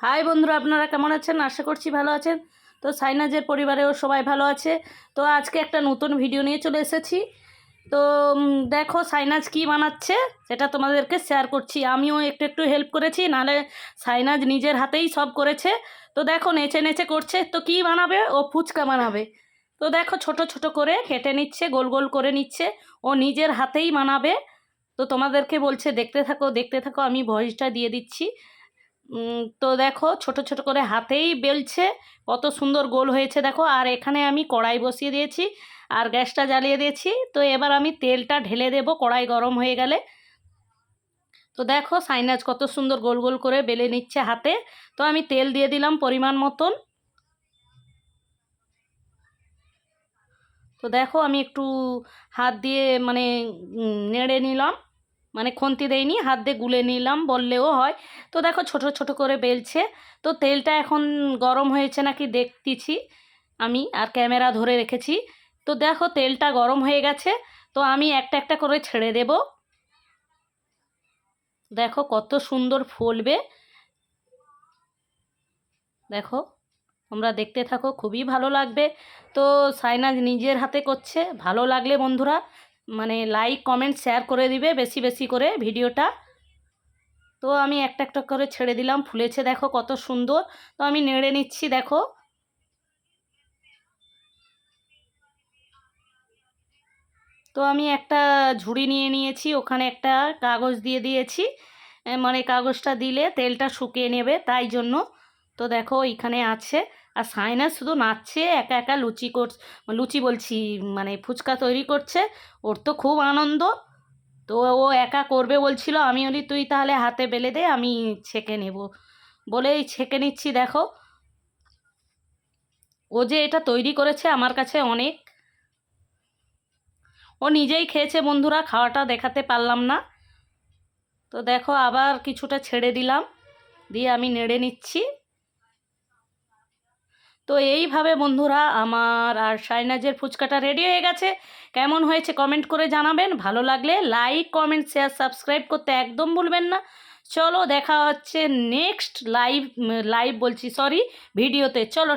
High বন্ধুরা, আপনারা কেমন আছেন? আশা করছি ভালো আছেন। তো সাইনাজের পরিবারেও সবাই ভালো আছে। তো আজকে একটা নতুন ভিডিও নিয়ে চলে এসেছি। তো দেখো সাইনাজ কি বানাচ্ছে সেটা তোমাদেরকে শেয়ার করছি। আমিও একটু একটু হেল্প করেছি, নাহলে সাইনাজ নিজের হাতেই সব করেছে। তো দেখো নেচে নেচে করছে। তো কি বানাবে? ও ফুচকা বানাবে। তো দেখো ছোট ছোট করে কেটে নিচ্ছে, গোল গোল করে নিচ্ছে। ও নিজের হাতেই বানাবে। তো তোমাদেরকে বলছে দেখতে থাকো দেখতে থাকো, আমি ভয়েসটা দিয়ে দিচ্ছি। তো দেখো ছোট ছোট করে হাতেই বেলছে, কত সুন্দর গোল হয়েছে দেখো। আর এখানে আমি কড়াই বসিয়ে দিয়েছি আর গ্যাসটা জ্বালিয়ে দিয়েছি। তো এবার আমি তেলটা ঢেলে দেব কড়াই গরম হয়ে গেলে। তো দেখো সাইনাজ কত সুন্দর গোল গোল করে বেলে নিচ্ছে হাতে। তো আমি তেল দিয়ে দিলাম পরিমাণ মতন। তো দেখো আমি একটু হাত দিয়ে মানে নেড়ে নিলাম, মানে খুন্তি দেইনি, হাত দিয়ে গুলে নিলাম বললেও হয়। তো দেখো ছোট ছোট করে বেলছে। তো তেলটা এখন গরম হয়েছে নাকি দেখতেছি আমি, আর ক্যামেরা ধরে রেখেছি। তো দেখো তেলটা গরম হয়ে গেছে। তো আমি একটা একটা করে ছেড়ে দেব। দেখো কত সুন্দর ফুলবে। দেখো তোমরা দেখতে থাকো, খুবই ভালো লাগবে। তো সাইনাজ নিজের হাতে করছে। ভালো লাগলে বন্ধুরা মানে লাইক কমেন্ট শেয়ার করে দিবে বেশি বেশি করে ভিডিওটা। তো আমি একটা একটা করে ছেড়ে দিলাম, ফুলেছে দেখো কত সুন্দর। তো আমি নেড়ে নিচ্ছি দেখো। তো আমি একটা ঝুড়ি নিয়ে নিয়েছি, ওখানে একটা কাগজ দিয়ে দিয়েছি। মানে কাগজটা দিলে তেলটা শুকিয়ে নেবে তাই জন্য। তো দেখো এইখানে আছে। আর সাইনাস শুধু নাচছে, একা একা লুচি বলছি মানে ফুচকা তৈরি করছে। ওর তো খুব আনন্দ। তো ও একা করবে বলছিল, আমি বলি তুই তাহলে হাতে বেলে দে, আমি ছেঁকে নেব বলেই ছেঁকে নিচ্ছি দেখো। ও যে এটা তৈরি করেছে আমার কাছে অনেক। ও নিজেই খেয়েছে বন্ধুরা, খাওয়াটা দেখাতে পারলাম না। তো দেখো আবার কিছুটা ছেড়ে দিলাম, দিয়ে আমি নেড়ে নিচ্ছি। তো এইভাবে বন্ধুরা আমার আর শাইনাজের ফুচকাটা রেডি হয়ে গেছে। কেমন হয়েছে কমেন্ট করে জানাবেন। ভালো লাগলে লাইক কমেন্ট শেয়ার সাবস্ক্রাইব করতে একদম ভুলবেন না। চলো দেখা হচ্ছে নেক্সট লাইভ বলছি সরি ভিডিওতে। চলো।